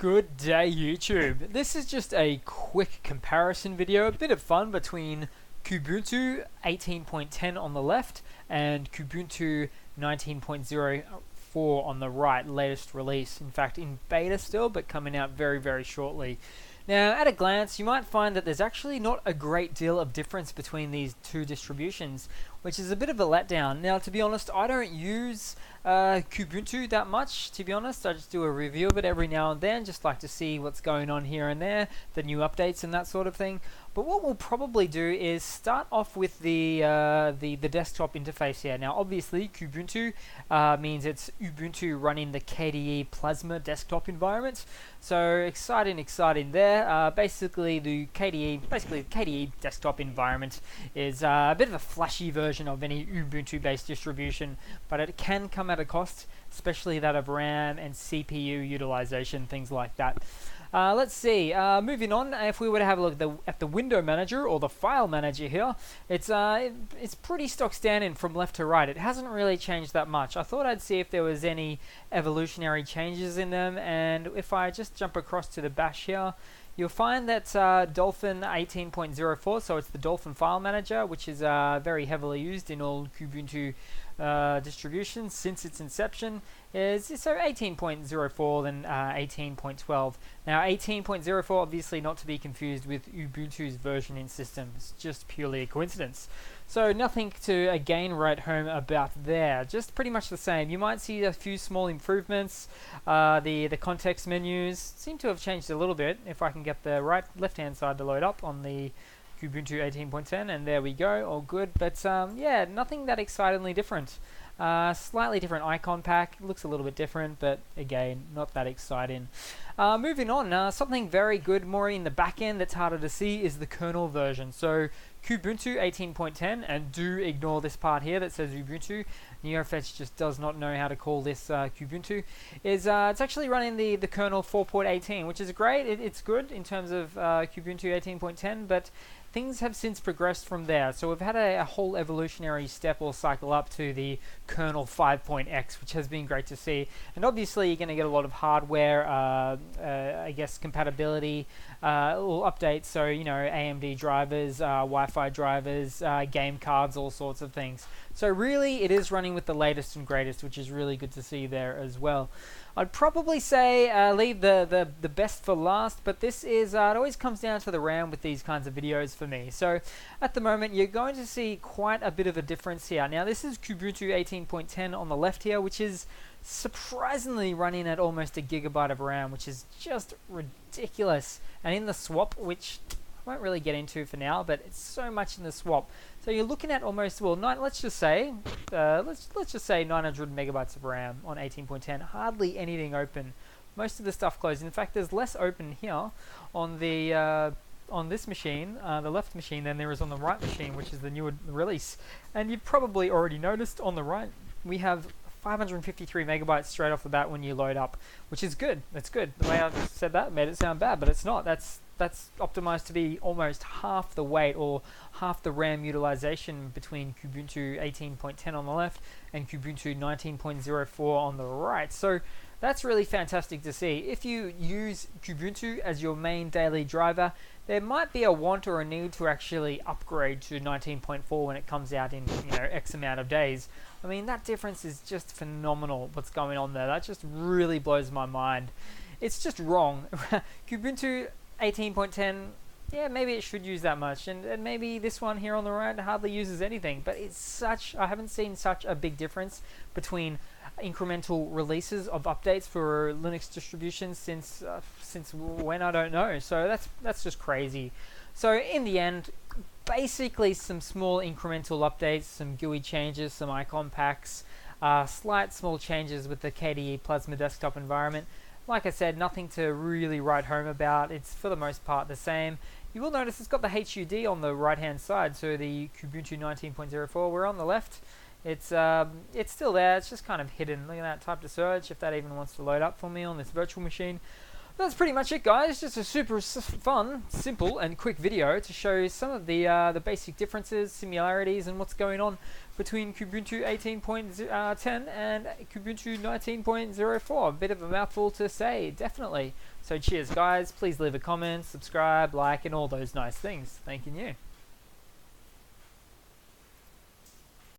Good day, YouTube. This is just a quick comparison video, a bit of fun between Kubuntu 18.10 on the left and Kubuntu 19.04 on the right, latest release. In fact, in beta still, but coming out very, very shortly. Now, at a glance, you might find that there's actually not a great deal of difference between these two distributions, which is a bit of a letdown. Now, to be honest, I don't use Kubuntu that much, to be honest. I just do a review of it every now and then, just like to see what's going on here and there, the new updates and that sort of thing. But what we'll probably do is start off with the desktop interface here. Now, obviously, Kubuntu means it's Ubuntu running the KDE Plasma desktop environment. So exciting there. Basically, the KDE desktop environment is a bit of a flashy version of any Ubuntu-based distribution, but it can come at a cost, especially that of RAM and CPU utilization, things like that. Let's see, moving on, if we were to have a look at the window manager or the file manager here, it's pretty stock standard from left to right. It hasn't really changed that much. I thought I'd see if there was any evolutionary changes in them, and if I just jump across to the bash here, you'll find that Dolphin 18.04, so it's the Dolphin file manager, which is very heavily used in all Kubuntu distributions since its inception, is so 18.04 then 18.12. Now 18.04 obviously not to be confused with Ubuntu's versioning system, it's just purely a coincidence. So nothing to again write home about there, just pretty much the same. You might see a few small improvements. The context menus seem to have changed a little bit. If I can get the left hand side to load up on the Kubuntu 18.10, and there we go, all good. But yeah, nothing that excitingly different. Slightly different icon pack, looks a little bit different, but again, not that exciting. Moving on, something very good, more in the back end that's harder to see is the kernel version. So Kubuntu 18.10, and do ignore this part here that says Ubuntu. NeoFetch just does not know how to call this Kubuntu. It's actually running the kernel 4.18, which is great. It's good in terms of Kubuntu 18.10, but things have since progressed from there. So we've had a whole evolutionary step or cycle up to the kernel 5.x, which has been great to see. And obviously you're going to get a lot of hardware, I guess, compatibility or updates. So, you know, AMD drivers, Wi-Fi drivers, game cards, all sorts of things. So really it is running with the latest and greatest, which is really good to see there as well. I'd probably say leave the best for last, but this is, it always comes down to the RAM with these kinds of videos for me. So at the moment you're going to see quite a bit of a difference here. Now this is Kubuntu 18.10 on the left here, which is surprisingly running at almost a gigabyte of RAM, which is just ridiculous. And in the swap, which I won't really get into for now, but it's so much in the swap. So you're looking at almost, well, let's just say 900 megabytes of RAM on 18.10. Hardly anything open. Most of the stuff closed. In fact, there's less open here on the on this machine, the left machine, than there is on the right machine, which is the newer release. And you've probably already noticed on the right we have 553 megabytes straight off the bat when you load up, which is good. That's good. The way I said that made it sound bad, but it's not. That's optimized to be almost half the weight or half the RAM utilization between Kubuntu 18.10 on the left and Kubuntu 19.04 on the right. So that's really fantastic to see. If you use Kubuntu as your main daily driver, there might be a want or a need to actually upgrade to 19.4 when it comes out in, you know, X amount of days. I mean, that difference is just phenomenal, what's going on there. That just really blows my mind. It's just wrong. Kubuntu 18.10, yeah, maybe it should use that much, and maybe this one here on the right hardly uses anything, but I haven't seen such a big difference between incremental releases of updates for Linux distributions since when, I don't know. So that's just crazy. So in the end, basically some small incremental updates, some GUI changes, some icon packs, slight small changes with the KDE Plasma desktop environment. Like I said, nothing to really write home about. It's for the most part the same. You will notice it's got the HUD on the right hand side, so the Kubuntu 19.04. We're on the left. It's still there, it's just kind of hidden. Look at that, type to search if that even wants to load up for me on this virtual machine. That's pretty much it, guys. Just a super fun, simple, and quick video to show you some of the basic differences, similarities, and what's going on between Kubuntu 18.10 and Kubuntu 19.04. A bit of a mouthful to say, definitely. So cheers, guys. Please leave a comment, subscribe, like, and all those nice things. Thanking you.